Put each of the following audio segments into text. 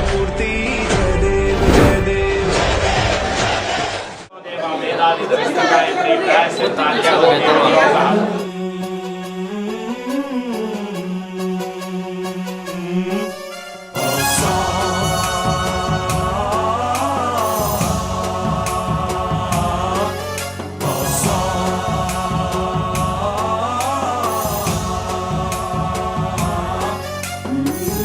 पूर्ति जयदेव जयदेव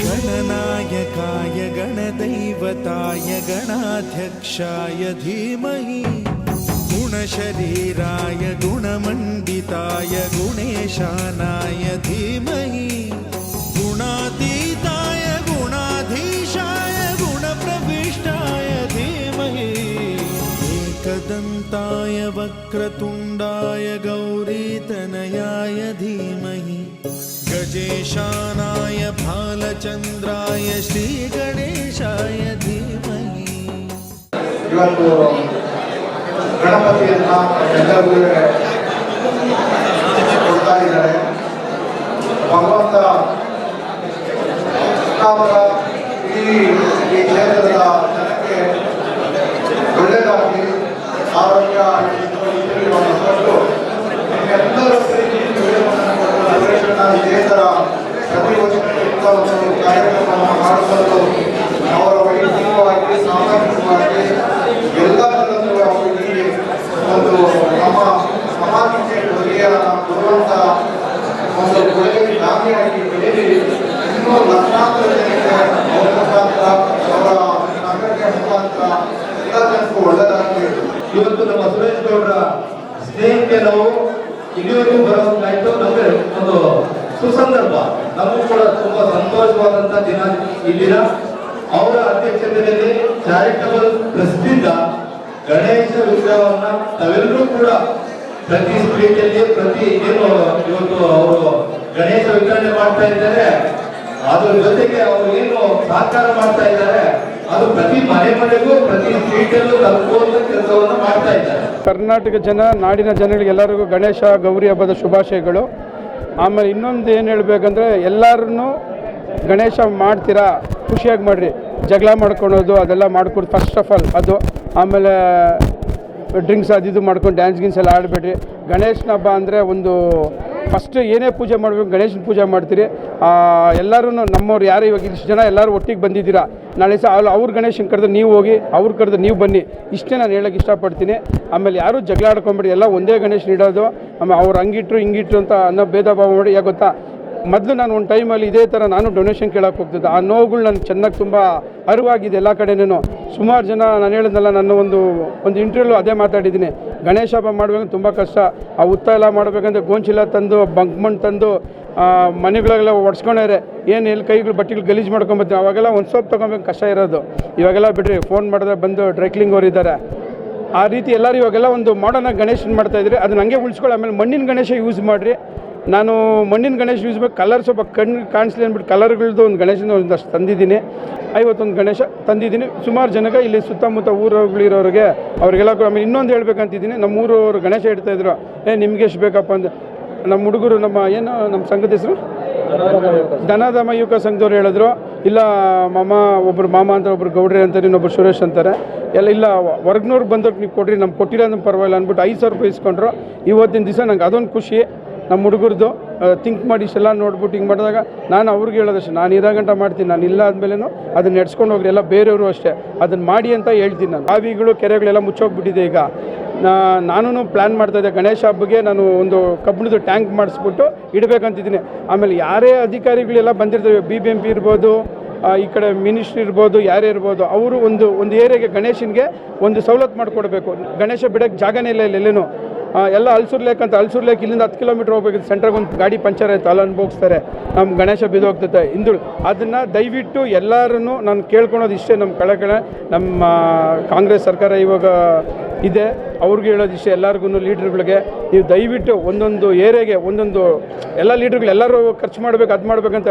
गणनायकाय गणदैवताय गणाध्यक्षाय धीमहि गुणशरीराय गुणमण्डिताय गुणेशानाय धीमहि गुणातीताय गुणाधीशाय गुणप्रविष्टाय धीमहि एकदन्ताय वक्रतुण्डाय गौरीतनयाय धीमहि गजेशानाय भालचन्द्राय श्रीगणेशाय धीमहि ಇವತ್ತು ಗಣಪತಿಯನ್ನ ಎಲ್ಲರಿಗೂ ಕೊಡ್ತಾ ಇದ್ದಾರೆ. ಭಗವಂತ ಈ ಕ್ಷೇತ್ರದ ಜನಕ್ಕೆ ಒಳ್ಳೆಯದಾಗಿ ಆರೋಗ್ಯ ಕೊಟ್ಟು ಎಲ್ಲರೂ ದೇಶದ ಪ್ರತಿ ವರ್ಷ ಒಂದು ಕಾರ್ಯಕ್ರಮವನ್ನು ಮಾಡುವುದು ಅವರ ವೈಯಕ್ತಿಕವಾಗಿ ಸಾಮಾಜಿಕವಾಗಿ ಎಲ್ಲದರಲ್ಲೂ ಅವರಿಗೆ ಒಂದು ನಮ್ಮ ಸಮಾಜಕ್ಕೆ ಒಳ್ಳೆಯ ಕೊಡುವಂಥ ಒಂದು ಒಳ್ಳೆಯ ದಾನಿಯಾಗಿ ಬೆಳೆದು ಇನ್ನೂ ಲಕ್ಷಾಂತರ ಜನಕ್ಕೆ ಅವರ ಮುಖಾಂತರ ಅವರ ನಗರಕ್ಕೆ ಮುಖಾಂತರ ಎಲ್ಲ ಜನಕ್ಕೂ ಒಳ್ಳೆಯದಾಗಿ ಇವತ್ತು ನಮ್ಮ ಸುರೇಶ್ ಗೌಡರ ಸ್ನೇಹಕ್ಕೆ ನಾವು ಇಲ್ಲಿವರೆಗೂ ಬರೋದಾಯ್ತು. ನಮಗೆ ಒಂದು ಸುಸಂದರ್ಭ, ನಮಗೂ ಕೂಡ ತುಂಬಾ ಸಂತೋಷವಾದಂತಹ ದಿನ ಈ ದಿನ. ಅವರ ಅಧ್ಯಕ್ಷತೆಯಲ್ಲಿ ಚಾರಿಟಬಲ್ ಟ್ರಸ್ಟಿಂದ ಗಣೇಶ ವಿಗ್ರಹವನ್ನ ತಾವೆಲ್ಲರೂ ಕೂಡ ಪ್ರತಿ ಸ್ಟ್ರೀಟಲ್ಲಿ ಪ್ರತಿ ಏನು ಇವತ್ತು ಅವರು ಗಣೇಶ ವಿತರಣೆ ಮಾಡ್ತಾ ಇದ್ದಾರೆ, ಅದ್ರ ಜೊತೆಗೆ ಅವರು ಏನು ಸಹಕಾರ ಮಾಡ್ತಾ ಇದ್ದಾರೆ ಅದು ಪ್ರತಿ ಮನೆಗೂ ಪ್ರತಿ ಸ್ಟ್ರೀಟಲ್ಲೂ ತಲುಪುವಂತ ಕೆಲಸವನ್ನು ಮಾಡ್ತಾ ಇದ್ದಾರೆ. ಕರ್ನಾಟಕ ಜನ, ನಾಡಿನ ಜನಗಳಿಗೆಲ್ಲರಿಗೂ ಗಣೇಶ ಗೌರಿ ಹಬ್ಬದ ಶುಭಾಶಯಗಳು. ಆಮೇಲೆ ಇನ್ನೊಂದು ಏನು ಹೇಳಬೇಕಂದ್ರೆ, ಎಲ್ಲರೂ ಗಣೇಶ ಮಾಡ್ತೀರಾ ಖುಷಿಯಾಗಿ ಮಾಡಿರಿ, ಜಗಳ ಮಾಡ್ಕೊಳೋದು ಅದೆಲ್ಲ ಮಾಡ್ಕೊಡು ಫಸ್ಟ್ ಆಫ್ ಆಲ್ ಅದು. ಆಮೇಲೆ ಡ್ರಿಂಕ್ಸ್ ಅದು ಮಾಡ್ಕೊಂಡು ಡ್ಯಾನ್ಸ್ ಗಿನ್ಸ್ ಎಲ್ಲ ಆಡಬೇಡ್ರಿ. ಗಣೇಶನ ಹಬ್ಬ ಅಂದರೆ ಒಂದು ಫಸ್ಟ್ ಏನೇ ಪೂಜೆ ಮಾಡಬೇಕು ಗಣೇಶನ ಪೂಜೆ ಮಾಡ್ತೀರಿ. ಎಲ್ಲರೂ ನಮ್ಮವ್ರು ಯಾರು ಇವಾಗ ಇಷ್ಟು ಜನ ಎಲ್ಲರೂ ಒಟ್ಟಿಗೆ ಬಂದಿದ್ದೀರಾ, ನಾಳೆ ಸಹ ಅವ್ರ ಗಣೇಶನ ಕರೆದು ನೀವು ಹೋಗಿ, ಅವ್ರು ಕರೆದು ನೀವು ಬನ್ನಿ, ಇಷ್ಟೇ ನಾನು ಹೇಳೋಕ್ಕೆ ಇಷ್ಟಪಡ್ತೀನಿ. ಆಮೇಲೆ ಯಾರೂ ಜಗಳ ಆಡ್ಕೊಂಬಿಡಿ, ಎಲ್ಲ ಒಂದೇ ಗಣೇಶನ ಇಡೋದು. ಆಮೇಲೆ ಅವ್ರು ಹಂಗಿಟ್ರು ಹಿಂಗಿಟ್ರು ಅಂತ ಅನ್ನೋ ಭೇದ ಭಾವ ಮಾಡಿ. ಯಾಕೆ ಗೊತ್ತಾ, ಮೊದಲು ನಾನು ಒಂದು ಟೈಮಲ್ಲಿ ಇದೇ ಥರ ನಾನು ಡೊನೇಷನ್ ಕೇಳೋಕೆ ಹೋಗ್ತಿದ್ದೆ. ಆ ನೋವುಗಳು ನನಗೆ ಚೆನ್ನಾಗಿ ತುಂಬ ಅರಿವಾಗಿದೆ ಎಲ್ಲ ಕಡೆನೂ. ಸುಮಾರು ಜನ ನಾನು ಹೇಳಿದ್ನಲ್ಲ, ನನ್ನ ಒಂದು ಇಂಟರ್ವ್ಯೂಲು ಅದೇ ಮಾತಾಡಿದ್ದೀನಿ. ಗಣೇಶ ಹಬ್ಬ ಮಾಡಬೇಕು ತುಂಬ ಕಷ್ಟ. ಆ ಉತ್ತ ಎಲ್ಲ ಮಾಡಬೇಕಂದ್ರೆ ಗೋಂಚಿಲ್ಲ ತಂದು ಬಂಕ್ಮಣ್ಣು ತಂದು ಮನೆಗಳೆಲ್ಲ ಒಡ್ಸ್ಕೊಂಡವ್ರೆ, ಏನು ಎಲ್ಲಿ ಕೈಗಳು ಬಟ್ಟೆಗಳು ಗಲೀಜು ಮಾಡ್ಕೊಂಬತ್ತೀನಿ. ಅವಾಗೆಲ್ಲ ಒಂದು ಸೋಪ್ ತೊಗೊಬೇಕು ಕಷ್ಟ ಇರೋದು. ಇವಾಗೆಲ್ಲ ಬಿಡ್ರಿ, ಫೋನ್ ಮಾಡಿದ್ರೆ ಬಂದು ಡ್ರೈಕ್ಲಿಂಗ್ ಅವ್ರು ಇದ್ದಾರೆ. ಆ ರೀತಿ ಎಲ್ಲರೂ ಇವಾಗೆಲ್ಲ ಒಂದು ಮಾಡರ್ನಾಗಿ ಗಣೇಶನ ಮಾಡ್ತಾಯಿದ್ರೆ ಅದನ್ನ ಹಂಗೆ ಉಳಿಸ್ಕೊಳ್ಳಿ. ಆಮೇಲೆ ಮಣ್ಣಿನ ಗಣೇಶ ಯೂಸ್ ಮಾಡಿರಿ. ನಾನು ಮಣ್ಣಿನ ಗಣೇಶ ಯೂಸ್ ಮಾಡಿ ಕಲರ್ ಸ್ವಲ್ಪ ಕಣ್ಣು ಕಾಣಿಸ್ಲಿ ಅಂದ್ಬಿಟ್ಟು ಕಲರ್ಗಳದ್ದು ಒಂದು ಗಣೇಶನ ಒಂದಷ್ಟು ತಂದಿದ್ದೀನಿ. 51 ಗಣೇಶ ತಂದಿದ್ದೀನಿ. ಸುಮಾರು ಜನಕ್ಕೆ ಇಲ್ಲಿ ಸುತ್ತಮುತ್ತ ಊರುಗಳಿರೋರಿಗೆ ಅವ್ರಿಗೆಲ್ಲ. ಆಮೇಲೆ ಇನ್ನೊಂದು ಹೇಳ್ಬೇಕಂತಿದ್ದೀನಿ, ನಮ್ಮ ಊರವರು ಗಣೇಶ ಇಡ್ತಾಯಿದ್ರು. ನಿಮ್ಗೆ ಎಷ್ಟು ಬೇಕಪ್ಪ ಅಂದ್ರೆ ನಮ್ಮ ಹುಡುಗರು ನಮ್ಮ ಸಂಘದ ಹೆಸರು ಧನಧಾಮ ಯುವಕ ಸಂಘದವ್ರು ಹೇಳಿದ್ರು, ಇಲ್ಲ ಒಬ್ಬರು ಮಾಮ ಅಂತ, ಒಬ್ಬರು ಗೌಡ್ರಿ ಅಂತಾರೆ, ಇನ್ನೊಬ್ಬರು ಸುರೇಶ್ ಅಂತಾರೆ, ಇಲ್ಲ ಹೊರ್ಗ್ನವ್ರು ಬಂದವ್ರು ನೀವು ಕೊಡ್ರಿ, ನಮ್ಗೆ ಕೊಟ್ಟಿಲ್ಲ ಅಂದ್ರೆ ಪರವಾಗಿಲ್ಲ ಅಂದ್ಬಿಟ್ಟು 5,000 ರೂಪಾಯಿ ಇಸ್ಕೊಂಡ್ರು. ಇವತ್ತಿನ ದಿವಸ ನಂಗೆ ಅದೊಂದು ಖುಷಿ. ನಮ್ಮ ಹುಡುಗರದು ಥಿಂಕ್ ಮಾಡಿ ಇಷ್ಟೆಲ್ಲ ನೋಡ್ಬಿಟ್ಟು ಹಿಂಗೆ ಮಾಡಿದಾಗ ನಾನು ಅವ್ರಿಗೆ ಹೇಳೋದಷ್ಟು, ನಾನು ಇರೋ ಗಂಟೆ ಮಾಡ್ತೀನಿ, ನಾನು ಇಲ್ಲ ಆದಮೇಲೆ ಅದನ್ನು ನಡ್ಸ್ಕೊಂಡು ಹೋಗ್ರಿ. ಎಲ್ಲ ಬೇರೆಯವರು ಅಷ್ಟೇ ಅದನ್ನು ಮಾಡಿ ಅಂತ ಹೇಳ್ತೀನಿ. ನಾನು ಬಾವಿಗಳು ಕೆರೆಗಳೆಲ್ಲ ಮುಚ್ಚೋಗ್ಬಿಟ್ಟಿದೆ. ಈಗ ನಾನು ಪ್ಲ್ಯಾನ್ ಮಾಡ್ತಾಯಿದ್ದೆ ಗಣೇಶ ಹಬ್ಬಕ್ಕೆ ನಾನು ಒಂದು ಕಬ್ಬಿಣದ ಟ್ಯಾಂಕ್ ಮಾಡಿಸ್ಬಿಟ್ಟು ಇಡಬೇಕಂತಿದ್ದೀನಿ. ಆಮೇಲೆ ಯಾರೇ ಅಧಿಕಾರಿಗಳೆಲ್ಲ ಬಂದಿರ್ತಾರೆ, BBMP ಇರ್ಬೋದು, ಈ ಕಡೆ ಮಿನಿಸ್ಟ್ರಿ ಇರ್ಬೋದು, ಯಾರೇ ಇರ್ಬೋದು, ಅವರು ಒಂದು ಏರಿಯಾಗೆ ಗಣೇಶನಿಗೆ ಒಂದು ಸವಲತ್ತು ಮಾಡಿಕೊಡ್ಬೇಕು. ಗಣೇಶ ಬಿಡೋಕ್ಕೆ ಜಾಗನೇ ಇಲ್ಲ ಎಲ್ಲೇನು. ಎಲ್ಲ ಹಲ್ಸೂರು ಲೇಕ್ ಅಂತ, ಹಲ್ಸೂರು ಲೇಕ್ ಇಲ್ಲಿಂದ 10 ಕಿಲೋಮೀಟ್ರ್ ಹೋಗ್ಬೇಕಿತ್ತು. ಸೆಂಟ್ರಾಗ ಒಂದು ಗಾಡಿ ಪಂಚರ್ ಆಯಿತು, ಅಲ್ಲಿ ಅನುಭವಿಸ್ತಾರೆ, ನಮ್ಮ ಗಣೇಶ ಬಿದ್ದೋಗ್ತೈತೆ ಹಿಂದುಳು. ಅದನ್ನು ದಯವಿಟ್ಟು ಎಲ್ಲರೂ ನಾನು ಕೇಳ್ಕೊಳೋದು ಇಷ್ಟೇ, ನಮ್ಮ ಕಡೆ ನಮ್ಮ ಕಾಂಗ್ರೆಸ್ ಸರ್ಕಾರ ಇವಾಗ ಇದೆ, ಅವ್ರಿಗೆ ಹೇಳೋದು ಇಷ್ಟೇ, ಎಲ್ಲರಿಗೂ ಲೀಡ್ರ್ಗಳಿಗೆ, ನೀವು ದಯವಿಟ್ಟು ಒಂದೊಂದು ಏರಿಯಾಗೆ ಒಂದೊಂದು ಎಲ್ಲ ಲೀಡ್ರ್ಗಳು ಎಲ್ಲರೂ ಖರ್ಚು ಮಾಡಬೇಕು, ಅದು ಮಾಡಬೇಕಂತ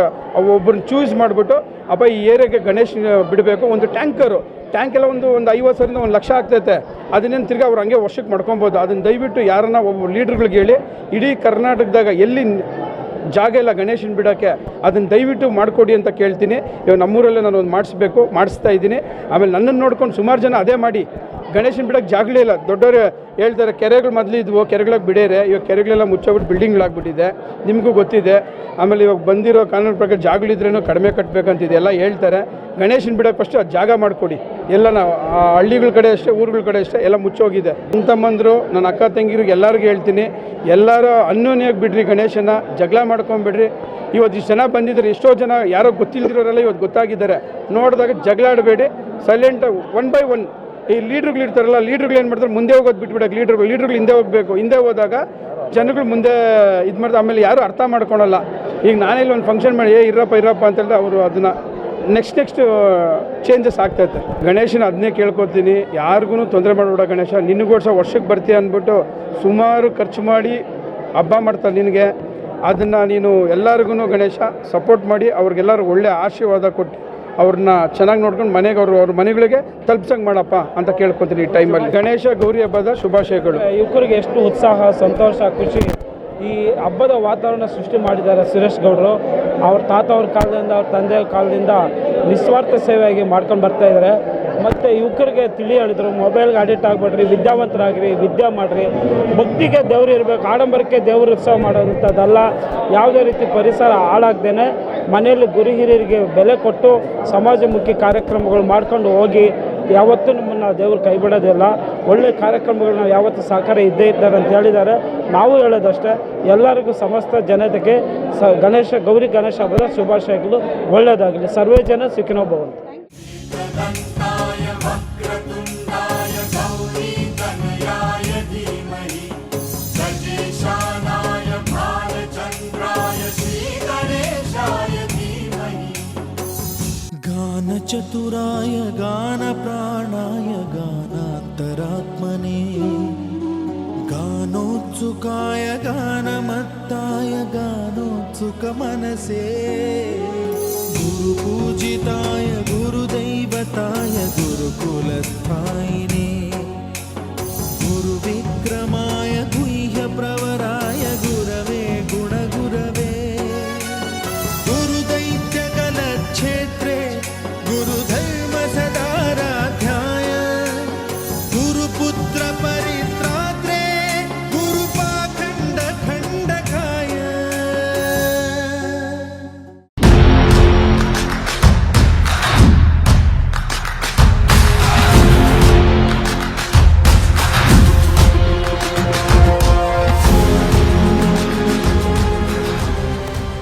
ಒಬ್ಬರನ್ನ ಚೂಸ್ ಮಾಡಿಬಿಟ್ಟು ಅಪ್ಪ ಈ ಏರಿಯಾಗೆ ಗಣೇಶ ಬಿಡಬೇಕು. ಒಂದು ಟ್ಯಾಂಕ್ ಎಲ್ಲ ಒಂದು 50,000ರಿಂದ 1 ಲಕ್ಷ ಆಗ್ತೈತೆ. ಅದನ್ನೇನು ತಿರ್ಗಿ ಅವ್ರು ಹಂಗೆ ವರ್ಷಕ್ಕೆ ಮಾಡ್ಕೊಬೋದು. ಅದನ್ನು ದಯವಿಟ್ಟು ಯಾರನ್ನ ಒಬ್ಬ ಲೀಡ್ರ್ಗಳಿಗೆ ಹೇಳಿ, ಇಡೀ ಕರ್ನಾಟಕದಾಗ ಎಲ್ಲಿ ಜಾಗ ಇಲ್ಲ ಗಣೇಶನ ಬಿಡೋಕ್ಕೆ, ಅದನ್ನು ದಯವಿಟ್ಟು ಮಾಡಿಕೊಡಿ ಅಂತ ಕೇಳ್ತೀನಿ. ಇವಾಗ ನಮ್ಮೂರಲ್ಲೇ ನಾನು ಒಂದು ಮಾಡಿಸ್ತಾ ಇದ್ದೀನಿ. ಆಮೇಲೆ ನನ್ನನ್ನು ನೋಡ್ಕೊಂಡು ಸುಮಾರು ಜನ ಅದೇ ಮಾಡಿ ಗಣೇಶನ ಬಿಡೋಕ್ಕೆ ಜಾಗಲೇ ಇಲ್ಲ. ದೊಡ್ಡವರು ಹೇಳ್ತಾರೆ ಕೆರೆಗಳು ಮೊದಲಿದ್ವು, ಕೆರೆಗಳಿಗೆ ಬಿಡೇರೆ, ಇವಾಗ ಕೆರೆಗಳೆಲ್ಲ ಮುಚ್ಚೋಗ್ಬಿಟ್ಟು ಬಿಲ್ಡಿಂಗ್ಗಳಾಗ್ಬಿಟ್ಟಿದೆ, ನಿಮಗೂ ಗೊತ್ತಿದೆ. ಆಮೇಲೆ ಇವಾಗ ಬಂದಿರೋ ಕಾನೂನು ಪ್ರಕಾರ ಜಾಗಗಳಿದ್ರೇನು ಕಡಿಮೆ ಕಟ್ಟಬೇಕಂತಿದೆ ಎಲ್ಲ ಹೇಳ್ತಾರೆ. ಗಣೇಶನ ಬಿಡೋಕ್ಕೆ ಫಸ್ಟು ಅದು ಜಾಗ ಮಾಡಿಕೊಡಿ. ಎಲ್ಲ ನಾವು ಹಳ್ಳಿಗಳ ಕಡೆ ಅಷ್ಟೇ, ಊರುಗಳ ಕಡೆ ಅಷ್ಟೇ ಎಲ್ಲ ಮುಚ್ಚೋಗಿದೆ. ನನ್ನ ತಮ್ಮಂದರು, ನನ್ನ ಅಕ್ಕ ತಂಗಿರಿಗೆ ಎಲ್ಲರಿಗೂ ಹೇಳ್ತೀನಿ, ಎಲ್ಲರೂ ಅನ್ಯೋನ್ಯವಾಗಿ ಬಿಡ್ರಿ, ಗಣೇಶನ ಜಗಳ ಮಾಡ್ಕೊಂಬಿಡ್ರಿ. ಇವತ್ತು ಇಷ್ಟು ಜನ ಬಂದಿದ್ದಾರೆ, ಎಷ್ಟೋ ಜನ ಯಾರೋ ಗೊತ್ತಿಲ್ದಿರೋರೆಲ್ಲ ಇವತ್ತು ಗೊತ್ತಾಗಿದ್ದಾರೆ. ನೋಡಿದಾಗ ಜಗಳ ಆಡಬೇಡಿ, ಸೈಲೆಂಟ್ 1 by 1 ಈ ಲೀಡ್ರುಗಳು ಇರ್ತಾರಲ್ಲ, ಲೀಡ್ರುಗಳು ಏನು ಮಾಡ್ತಾರೆ, ಮುಂದೆ ಹೋಗೋದು ಬಿಟ್ಬಿಡಕ್ಕೆ. ಲೀಡ್ರುಗಳು ಹಿಂದೆ ಹೋಗಬೇಕು. ಹಿಂದೆ ಹೋದಾಗ ಜನಗಳು ಮುಂದೆ ಇದು ಮಾಡ್ತಾರೆ. ಆಮೇಲೆ ಯಾರು ಅರ್ಥ ಮಾಡ್ಕೊಳಲ್ಲ. ಈಗ ನಾನೆಲ್ಲಿ ಒಂದು ಫಂಕ್ಷನ್ ಮಾಡಿ ಇರಪ್ಪ ಅಂತ ಹೇಳಿದ್ರೆ ಅವರು ಅದನ್ನು ನೆಕ್ಸ್ಟ್ ಚೇಂಜಸ್ ಆಗ್ತೈತೆ. ಗಣೇಶನ ಅದನ್ನೇ ಕೇಳ್ಕೊತೀನಿ, ಯಾರಿಗೂ ತೊಂದರೆ ಮಾಡಬೇಡ ಗಣೇಶ, ನಿನಗೋಡ್ಸ ವರ್ಷಕ್ಕೆ ಬರ್ತೀಯ ಅಂದ್ಬಿಟ್ಟು ಸುಮಾರು ಖರ್ಚು ಮಾಡಿ ಹಬ್ಬ ಮಾಡ್ತಾರೆ ನಿನಗೆ. ಅದನ್ನು ನೀನು ಎಲ್ಲರಿಗೂ ಗಣೇಶ ಸಪೋರ್ಟ್ ಮಾಡಿ ಅವ್ರಿಗೆಲ್ಲರೂ ಒಳ್ಳೆ ಆಶೀರ್ವಾದ ಕೊಟ್ಟು ಅವ್ರನ್ನ ಚೆನ್ನಾಗಿ ನೋಡ್ಕೊಂಡು ಮನೆಗೆ ಅವ್ರ ಮನೆಗಳಿಗೆ ತಲುಪ್ಸಂಗೆ ಮಾಡಪ್ಪ ಅಂತ ಕೇಳ್ಕೊತೀನಿ. ಈ ಟೈಮಲ್ಲಿ ಗಣೇಶ ಗೌರಿ ಹಬ್ಬದ ಶುಭಾಶಯಗಳು. ಯುವಕರಿಗೆ ಎಷ್ಟು ಉತ್ಸಾಹ, ಸಂತೋಷ, ಖುಷಿ, ಈ ಹಬ್ಬದ ವಾತಾವರಣ ಸೃಷ್ಟಿ ಮಾಡಿದ್ದಾರೆ ಸುರೇಶ್ ಗೌಡರು. ಅವ್ರ ತಾತ ಅವ್ರ ಕಾಲದಿಂದ, ಅವ್ರ ತಂದೆಯ ಕಾಲದಿಂದ ನಿಸ್ವಾರ್ಥ ಸೇವೆಯಾಗಿ ಮಾಡ್ಕೊಂಡು ಬರ್ತಾಯಿದ್ದಾರೆ. ಮತ್ತು ಯುವಕರಿಗೆ ತಿಳಿ ಹೇಳಿದ್ರು, ಮೊಬೈಲ್ಗೆ ಅಡಿಕ್ಟ್ ಆಗಿಬಿಡ್ರಿ, ವಿದ್ಯಾವಂತರಾಗಿರಿ, ವಿದ್ಯೆ ಮಾಡಿರಿ, ಭಕ್ತಿಗೆ ದೇವ್ರು ಇರಬೇಕು, ಆಡಂಬರಕ್ಕೆ ದೇವ್ರ ಉತ್ಸವ ಮಾಡೋದಂಥದ್ದಲ್ಲ. ಯಾವುದೇ ರೀತಿ ಪರಿಸರ ಹಾಳಾಗ್ದೇನೆ ಮನೆಯಲ್ಲಿ ಗುರು ಹಿರಿಯರಿಗೆ ಬೆಲೆ ಕೊಟ್ಟು ಸಮಾಜಮುಖಿ ಕಾರ್ಯಕ್ರಮಗಳು ಮಾಡ್ಕೊಂಡು ಹೋಗಿ. ಯಾವತ್ತೂ ನಮ್ಮನ್ನು ದೇವರು ಕೈ ಬಿಡೋದಿಲ್ಲ. ಒಳ್ಳೆ ಕಾರ್ಯಕ್ರಮಗಳನ್ನ ಯಾವತ್ತೂ ಸಹಕಾರ ಇದ್ದೇ ಇದ್ದಾರೆ ಅಂತ ಹೇಳಿದ್ದಾರೆ. ನಾವು ಹೇಳೋದಷ್ಟೇ, ಎಲ್ಲರಿಗೂ ಸಮಸ್ತ ಜನತೆಗೆ ಗೌರಿ ಗಣೇಶ ಹಬ್ಬದ ಶುಭಾಶಯಗಳು. ಒಳ್ಳೆಯದಾಗಲಿ. ಸರ್ವೇ ಜನ ಸುಖಿನೋ ಭವಂತು. गानचतुराय गानप्राणाय गानान्तरात्मने गानोत्सुकाय गानमत्ताय गानोत्सुकमनसे गुरुपूजिताय गुरुदैवताय गुरुकुलस्थाय